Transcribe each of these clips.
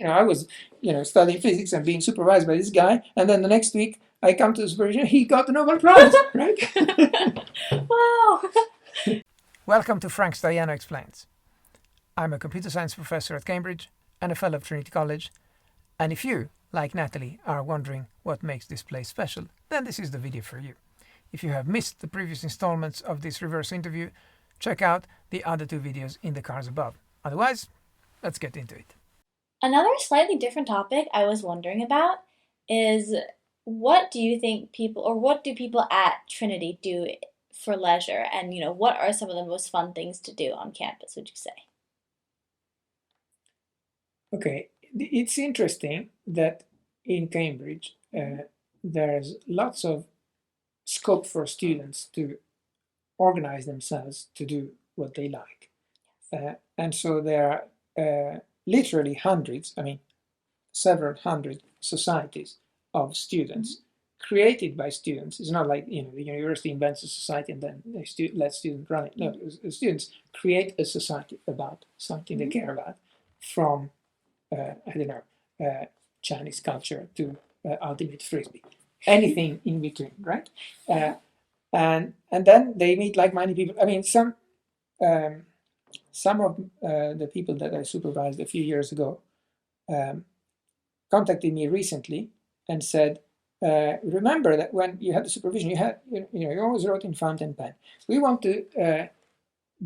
I was, studying physics and being supervised by this guy, and then the next week I come to the supervision, he got the Nobel Prize, right? Wow. Welcome to Frank Stajano Explains. I'm a computer science professor at Cambridge and a fellow of Trinity College, and if you, like Natalie, are wondering what makes this place special, then this is the video for you. If you have missed the previous installments of this reverse interview, check out the other two videos in the cards above. Otherwise, let's get into it. Another slightly different topic I was wondering about is what do you think people, or what do people at Trinity do for leisure? And, what are some of the most fun things to do on campus, would you say? Okay, it's interesting that in Cambridge there's lots of scope for students to organize themselves to do what they like. And so there are literally hundreds, several hundred societies of students created by students. It's not like the university invents a society and then they let students run it. No, students create a society about something they care about, from Chinese culture to ultimate frisbee, anything in between, right? And then they meet like-minded people. Some of the people that I supervised a few years ago contacted me recently and said, remember that when you had the supervision, you always wrote in fountain pen. We want to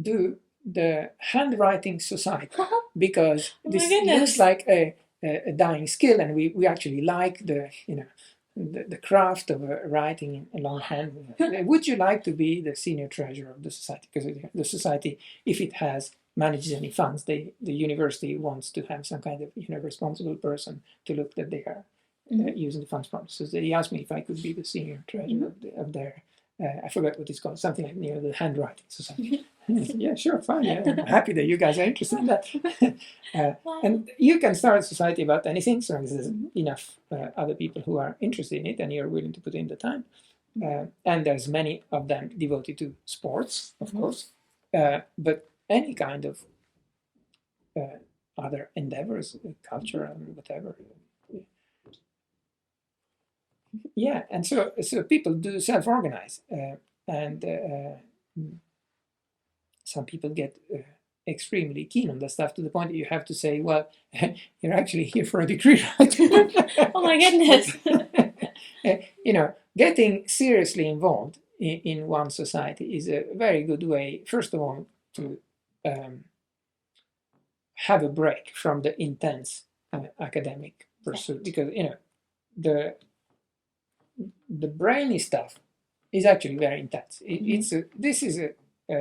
do the handwriting society because this looks like a dying skill, and we actually like the craft of writing in longhand. Would you like to be the senior treasurer of the society? Because the society, if it manages any funds, the university wants to have some kind of responsible person to look that they are using the funds properly. So they asked me if I could be the senior treasurer of their. I forgot what it's called, something like the handwriting society. Yeah, sure, fine. Yeah, I'm happy that you guys are interested in that. And you can start a society about anything, so long as there's enough other people who are interested in it and you're willing to put in the time. And there's many of them devoted to sports, of course, but any kind of other endeavors, culture and whatever. Yeah, and so people do self-organize, and some people get extremely keen on that stuff to the point that you have to say, well, you're actually here for a degree, right? Oh my goodness. Getting seriously involved in one society is a very good way, first of all, to have a break from the intense academic pursuit, because the brainy stuff is actually very intense. This is a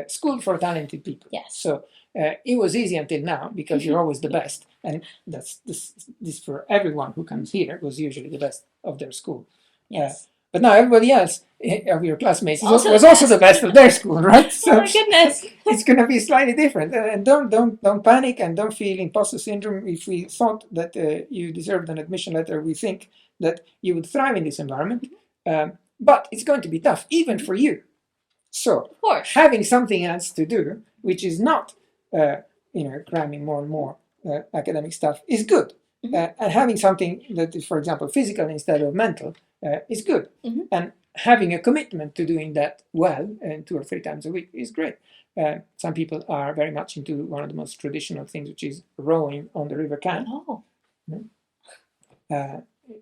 school for talented people. Yes. So it was easy until now because you're always the best, and that's this for everyone who comes here was usually the best of their school. Yes. But now everybody else of your classmates was also the best of their school, right? So oh my goodness. It's going to be slightly different. And don't panic and don't feel imposter syndrome. If we thought that you deserved an admission letter, we think that you would thrive in this environment. But it's going to be tough, even for you. So of course, having something else to do, which is not cramming more and more academic stuff, is good. And having something that is, for example, physical instead of mental is good. And having a commitment to doing that well, 2 or 3 times a week, is great. Some people are very much into one of the most traditional things, which is rowing on the River Cam. Oh.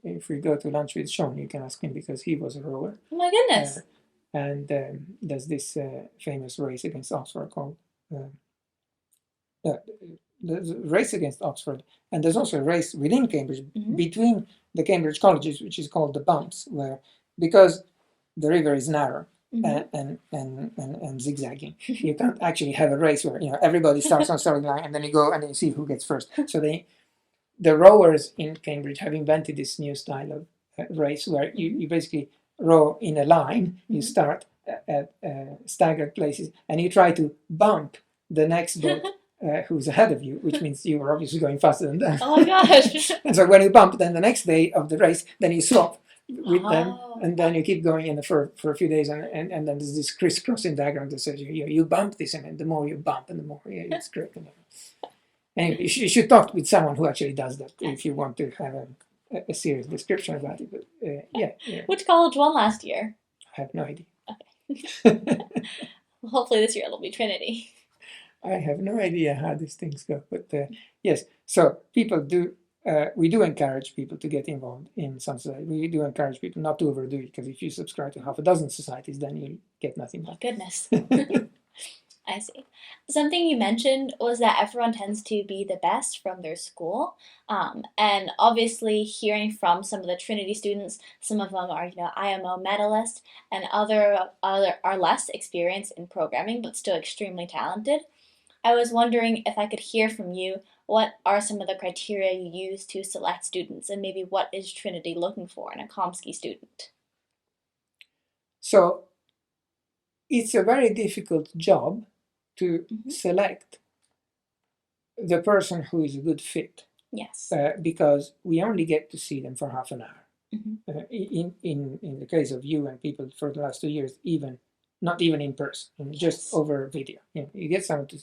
If we go to lunch with Sean, you can ask him because he was a rower. Oh my goodness. And there's this famous race against Oxford called the race against Oxford, and there's also a race within Cambridge between the Cambridge colleges, which is called the Bumps, where because the river is narrow and zigzagging, you can't actually have a race where everybody starts on starting line and then you go and then you see who gets first. So the rowers in Cambridge have invented this new style of race where you basically row in a line. You start at staggered places and you try to bump the next boat who's ahead of you, which means you were obviously going faster than them. Oh my gosh. And so when you bump, then the next day of the race, then you swap with them, and then you keep going for a few days, and then there's this crisscrossing diagram that says you bump this, and the more you bump, and the more it's great. Anyway, you should talk with someone who actually does that if you want to have a serious description about it. But yeah, Which college won last year? I have no idea. Well, hopefully this year it'll be Trinity. I have no idea how these things go, but yes. So people do. We do encourage people to get involved in some society. We do encourage people not to overdo it, because if you subscribe to half a dozen societies, then you get nothing My done. goodness. I see. Something you mentioned was that everyone tends to be the best from their school. And obviously, hearing from some of the Trinity students, some of them are, IMO medalists, and other are less experienced in programming, but still extremely talented. I was wondering if I could hear from you, what are some of the criteria you use to select students, and maybe what is Trinity looking for in a Komsky student? So it's a very difficult job to select the person who is a good fit. Yes. Because we only get to see them for half an hour. Mm-hmm. In the case of you and people for the last 2 years, not even in person, just over video. You get someone to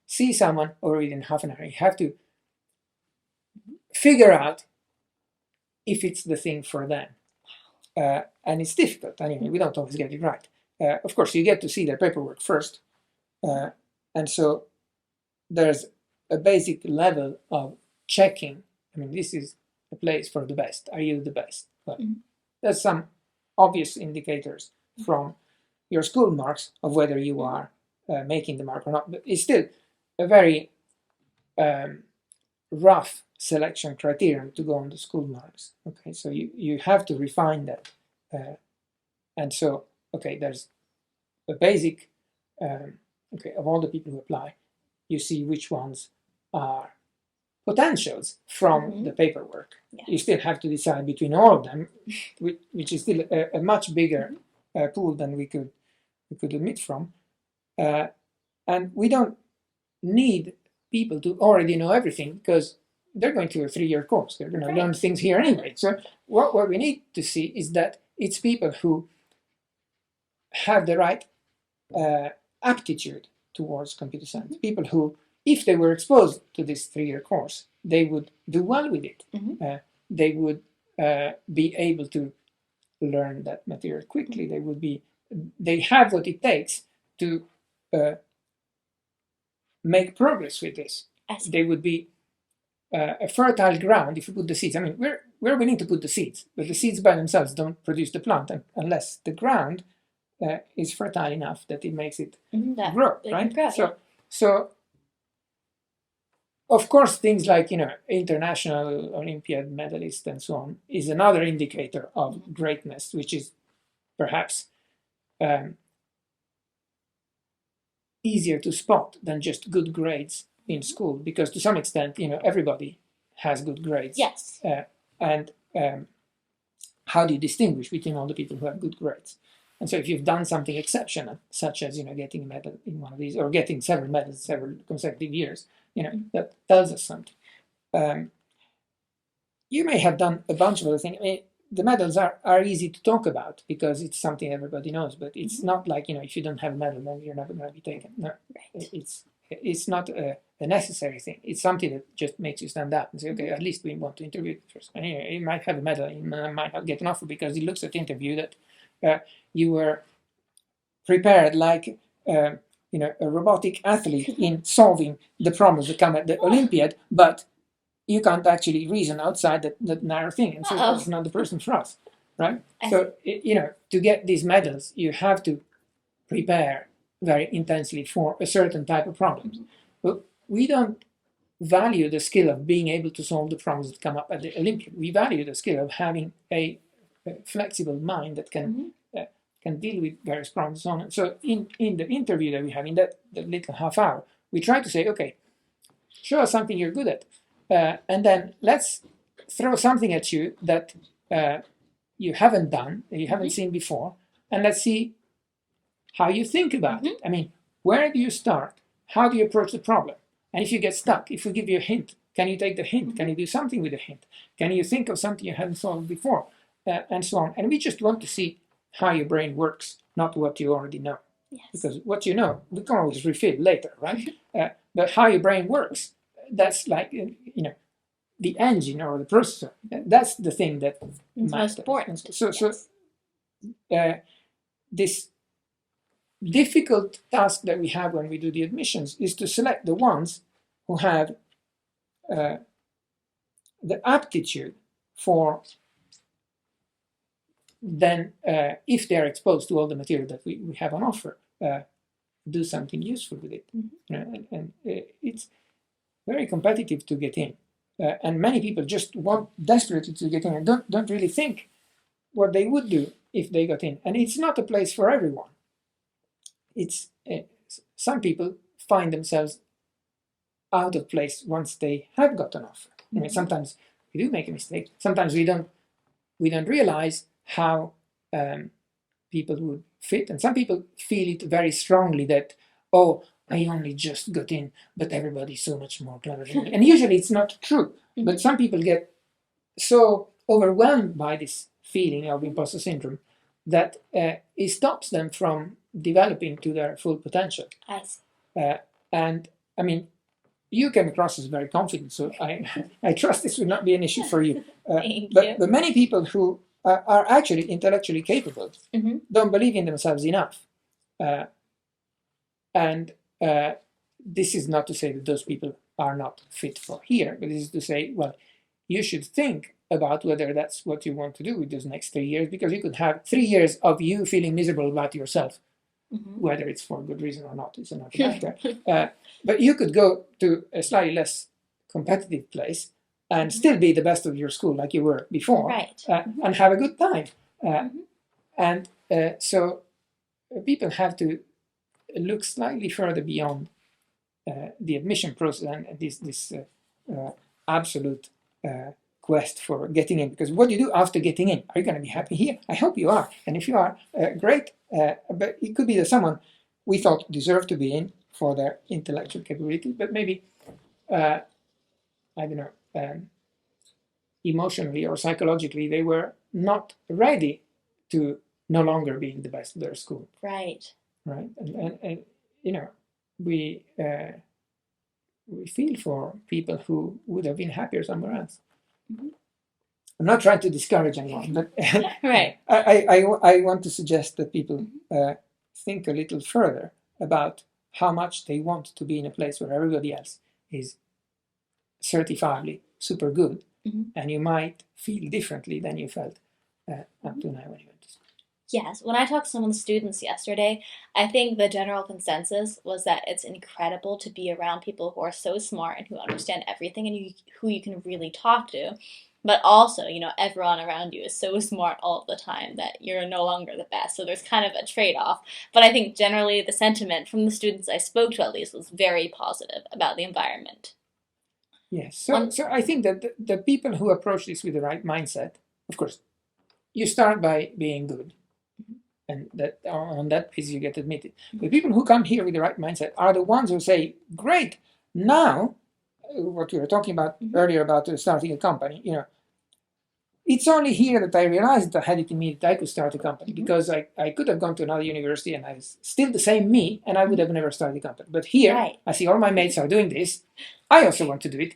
see someone already in half an hour. You have to figure out if it's the thing for them. And it's difficult. Anyway, we don't always get it right. Of course, you get to see their paperwork first. And so there's a basic level of checking. I mean, this is a place for the best. Are you the best? But there's some obvious indicators from your school marks of whether you are making the mark or not. But it's still a very rough selection criterion to go on the school marks. Okay, so you have to refine that. And so, okay, there's a basic, of all the people who apply, you see which ones are potentials from the paperwork. Yeah. You still have to decide between all of them, which is still a much bigger pool than we could admit from. And we don't need people to already know everything, because they're going through a 3-year course. They're going to learn things here anyway. So what we need to see is that it's people who have the right aptitude towards computer science. People who, if they were exposed to this 3-year course, they would do well with it. They would be able to learn that material quickly. They have what it takes to make progress with this. They would be a fertile ground if you put the seeds. I mean, we're willing to put the seeds, but the seeds by themselves don't produce the plant unless the ground is fertile enough that it makes it grow, right? So of course, things like international Olympiad medalist and so on is another indicator of greatness, which is perhaps easier to spot than just good grades in school, because to some extent, everybody has good grades. Yes. And how do you distinguish between all the people who have good grades? And so if you've done something exceptional, such as getting a medal in one of these, or getting several medals several consecutive years, that tells us something. You may have done a bunch of other things. I mean, the medals are easy to talk about because it's something everybody knows, but it's not like, if you don't have a medal, then you're never going to be taken. No, it's not a necessary thing. It's something that just makes you stand up and say, okay, at least we want to interview the person. And you might have a medal, you might not get an offer because he looks at the interview that you were prepared like a robotic athlete in solving the problems that come at the Olympiad, but you can't actually reason outside that narrow thing, and so that's not the person for us, right? So to get these medals, you have to prepare very intensely for a certain type of problems. But we don't value the skill of being able to solve the problems that come up at the Olympiad. We value the skill of having a flexible mind that can deal with various problems and so on. So in the interview that we have, in that little half hour, we try to say, okay, show us something you're good at. And then let's throw something at you that you haven't done, that you haven't seen before, and let's see how you think about it. I mean, where do you start? How do you approach the problem? And if you get stuck, if we give you a hint, can you take the hint? Can you do something with the hint? Can you think of something you haven't solved before? And so on. And we just want to see how your brain works, not what you already know. Yes. Because what you know, we can always refill later, right? But how your brain works, that's like the engine or the processor. That's the thing that It's matters. most important. This difficult task that we have when we do the admissions is to select the ones who have the aptitude for then, if they're exposed to all the material that we have on offer, do something useful with it. And it's very competitive to get in. And many people just want desperately to get in and don't really think what they would do if they got in. And it's not a place for everyone. It's some people find themselves out of place once they have got an offer. I mean, sometimes we do make a mistake. Sometimes we don't realize how people would fit, and some people feel it very strongly that, oh, I only just got in, but everybody's so much more clever than me. And usually it's not true, but some people get so overwhelmed by this feeling of imposter syndrome that it stops them from developing to their full potential. I see. And I mean, you came across as very confident, so I trust this would not be an issue for you. But many people who are actually intellectually capable don't believe in themselves enough. And this is not to say that those people are not fit for here, but this is to say, well, you should think about whether that's what you want to do with those next 3 years, because you could have 3 years of you feeling miserable about yourself. Whether it's for good reason or not is another matter. But you could go to a slightly less competitive place and still be the best of your school like you were before, right. And have a good time. And so people have to look slightly further beyond the admission process and this absolute quest for getting in. Because what do you do after getting in? Are you going to be happy here? I hope you are. And if you are, great. But it could be that someone we thought deserved to be in for their intellectual capability, but maybe, I don't know, emotionally or psychologically, they were not ready to no longer being the best of their school. Right. Right. And we feel for people who would have been happier somewhere else. I'm not trying to discourage anyone, but right. I want to suggest that people think a little further about how much they want to be in a place where everybody else is certifiably super good, and you might feel differently than you felt up to now when you went to school. Yes, when I talked to some of the students yesterday, I think the general consensus was that it's incredible to be around people who are so smart and who understand everything and who you can really talk to. But also, everyone around you is so smart all of the time that you're no longer the best. So there's kind of a trade-off. But I think generally the sentiment from the students I spoke to at least was very positive about the environment. Yes, so I think that the people who approach this with the right mindset, of course, you start by being good. And that on that basis you get admitted. The people who come here with the right mindset are the ones who say, great, now, what we were talking about earlier about starting a company, it's only here that I realized that I had it in me that I could start a company, because I could have gone to another university and I was still the same me and I would have never started a company. But here, I see all my mates are doing this. I also want to do it,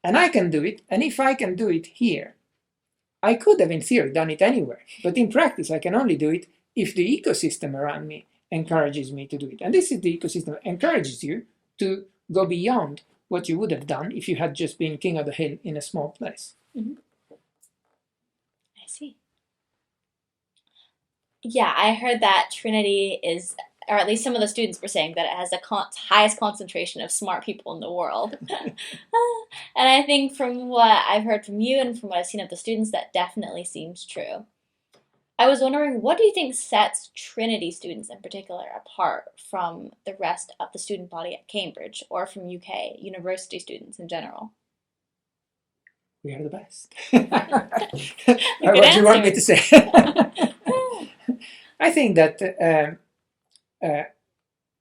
and I can do it. And if I can do it here, I could have in theory done it anywhere. But in practice, I can only do it if the ecosystem around me encourages me to do it. And this is the ecosystem that encourages you to go beyond what you would have done if you had just been king of the hill in a small place. I see. Yeah, I heard that Trinity is, or at least some of the students were saying that it has the highest concentration of smart people in the world. And I think from what I've heard from you and from what I've seen of the students, that definitely seems true. I was wondering, what do you think sets Trinity students in particular apart from the rest of the student body at Cambridge or from UK university students in general? We are the best. What do you want me to say? I think that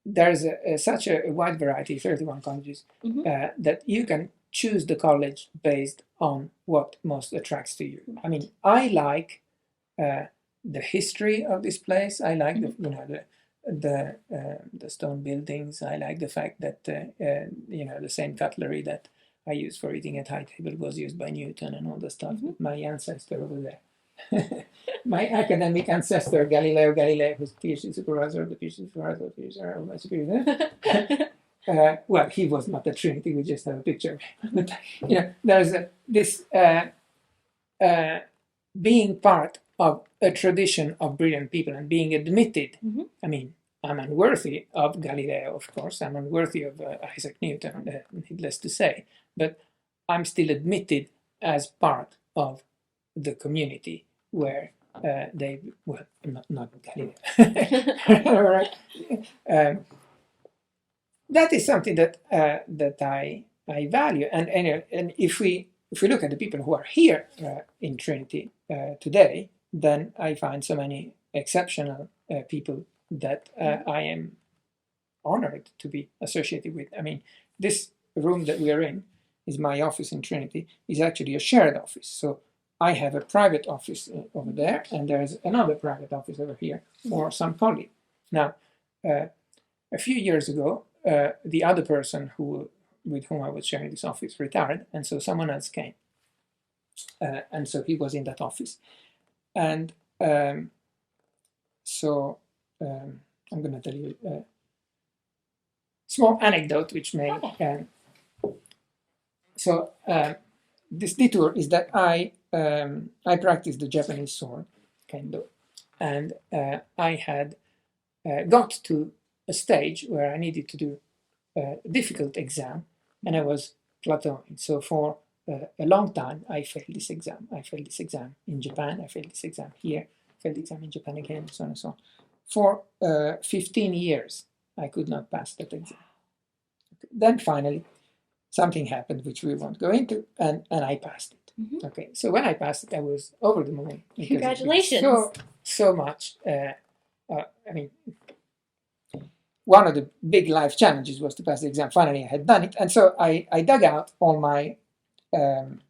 there's such a wide variety, 31 colleges, that you can choose the college based on what most attracts to you. I mean, I like the history of this place. I like the stone buildings. I like the fact that the same cutlery that I use for eating at high table was used by Newton and all the stuff. Mhm. My ancestor over there. My academic ancestor, Galileo Galilei, who's PhD supervisor, the PhD supervisor, the PhD of my superior. Well, he was not at Trinity. We just have a picture. But there's this being part of a tradition of brilliant people and being admitted. Mhm. I mean, I'm unworthy of Galileo, of course. I'm unworthy of Isaac Newton, needless to say. But I'm still admitted as part of the community where they, well, not Galileo. Right? That is something that I value, and if we look at the people who are here in Trinity today, then I find so many exceptional people that I am honored to be associated with. I mean, this room that we are in is my office in Trinity. Is actually a shared office, so I have a private office over there, and there's another private office over here for some colleague. Now, a few years ago, the other person with whom I was sharing this office retired, and so someone else came, and so he was in that office, and so I'm going to tell you a small anecdote which may. So this detour is that I practiced the Japanese sword, kendo, and I had got to a stage where I needed to do a difficult exam, and I was plateauing. So for a long time, I failed this exam. I failed this exam in Japan. I failed this exam here. I failed the exam in Japan again, so on and so on. For 15 years, I could not pass that exam. Then finally, something happened which we won't go into, and I passed it. Mm-hmm. Okay, so when I passed it, I was over the moon. Congratulations! So much. I mean, one of the big life challenges was to pass the exam. Finally, I had done it, and so I dug out all my kind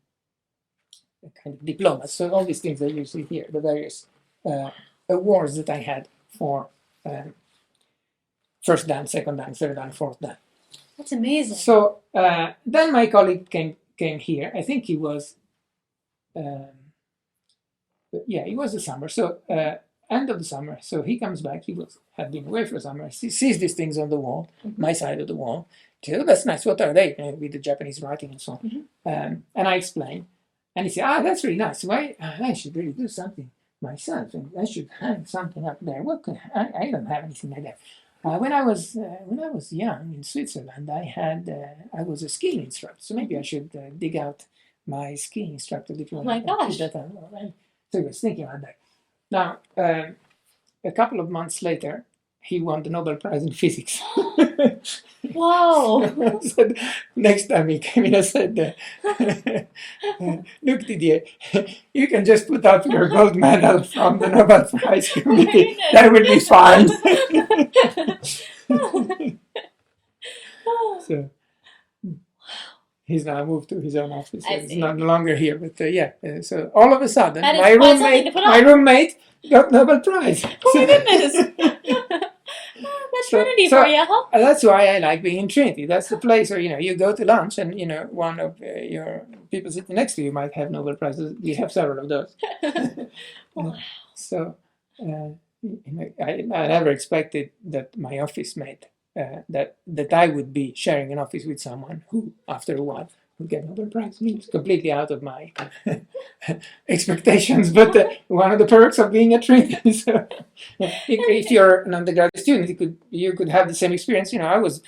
of diplomas. So all these things that you see here, the various awards that I had for first dan, second dan, third dan, fourth dan. That's amazing. So then my colleague came here. I think he was, it was the summer. So end of the summer. So he comes back. He had been away for summer. He sees these things on the wall, mm-hmm. my side of the wall. He said, "Oh, that's nice. What are they?" With the Japanese writing and so on. Mm-hmm. And I explained. And he said, "That's really nice. Why I should really do something myself, and I should hang something up there. What could I don't have anything like that." When I was young in Switzerland, I was a skiing instructor, so maybe I should dig out my skiing instructor diploma. Oh my gosh! So I was thinking about that. Now, a couple of months later, he won the Nobel Prize in Physics. Wow! So I said, next time he came in, I said, "Look, Didier, you can just put out your gold medal from the Nobel Prize committee. That will be fine." So he's now moved to his own office. So he's no longer here, but so all of a sudden, my roommate got Nobel Prize. Oh my goodness! That's Trinity for you, huh? That's why I like being in Trinity. That's the place where you go to lunch, and one of your people sitting next to you might have Nobel Prizes. We have several of those. Wow. So I never expected that my office mate that I would be sharing an office with someone who, after a while, would get Nobel Prize. It's completely out of my expectations, but one of the perks of being at Trinity. So, if you're an undergraduate student, you could have the same experience. I was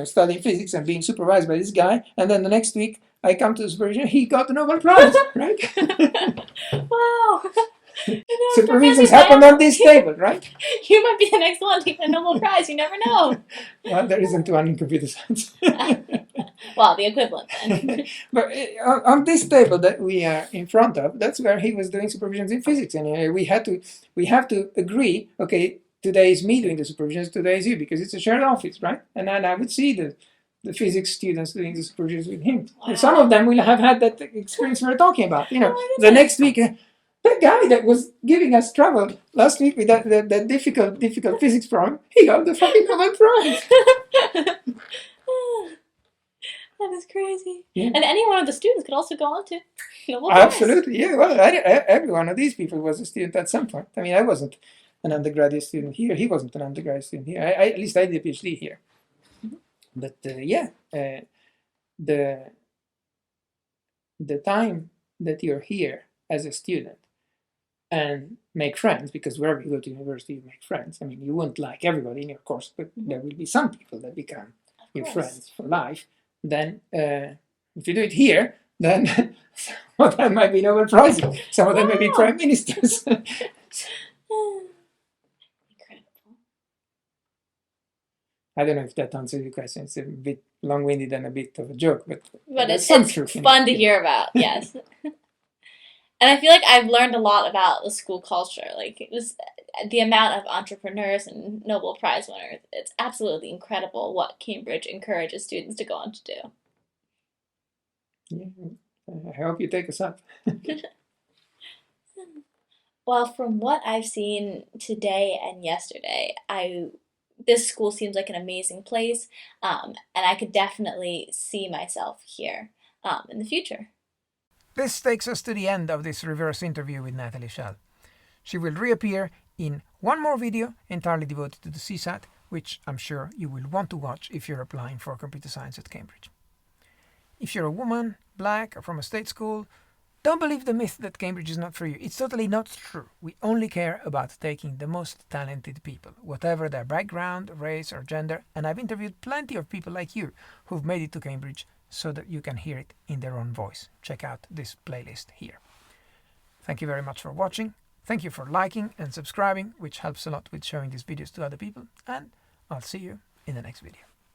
studying physics and being supervised by this guy, and then the next week I come to the supervision. He got the Nobel Prize, right? Wow. Supervisions happen on this table, right? You might be the next one to get a Nobel Prize. You never know. Well, there isn't one in computer science. Well, the equivalent. But on this table that we are in front of, that's where he was doing supervisions in physics, and we have to agree. Okay, today is me doing the supervisions. Today is you, because it's a shared office, right? And then I would see the physics students doing the supervisions with him. Wow. Some of them will have had that experience we're talking about. The next week. That guy that was giving us trouble last week with that difficult physics problem, he got the fucking Nobel Prize. That is crazy. Yeah. And any one of the students could also go on to Nobel Prize. Absolutely, yeah. Well, every one of these people was a student at some point. I mean, I wasn't an undergraduate student here. He wasn't an undergraduate student here. At least I did a PhD here. Mhm. But the the time that you're here as a student and make friends, because wherever you go to university, you make friends. I mean, you won't like everybody in your course, but there will be some people that become your friends for life. Then, if you do it here, then some of them might be Nobel Prizes, some of them may be Wow. prime ministers. Incredible. I don't know if that answers your question. It's a bit long-winded and a bit of a joke, but But some it's truth in fun it. to hear about, yes. And I feel like I've learned a lot about the school culture. Like, it was the amount of entrepreneurs and Nobel Prize winners. It's absolutely incredible what Cambridge encourages students to go on to do. Yeah, I hope you take us up. Well, from what I've seen today and yesterday, this school seems like an amazing place, and I could definitely see myself here in the future. This takes us to the end of this reverse interview with Natalie Schall. She will reappear in one more video entirely devoted to the CSAT, which I'm sure you will want to watch if you're applying for computer science at Cambridge. If you're a woman, black, or from a state school, don't believe the myth that Cambridge is not for you. It's totally not true. We only care about taking the most talented people, whatever their background, race, or gender, and I've interviewed plenty of people like you who've made it to Cambridge so that you can hear it in their own voice. Check out this playlist here. Thank you very much for watching. Thank you for liking and subscribing, which helps a lot with showing these videos to other people, and I'll see you in the next video.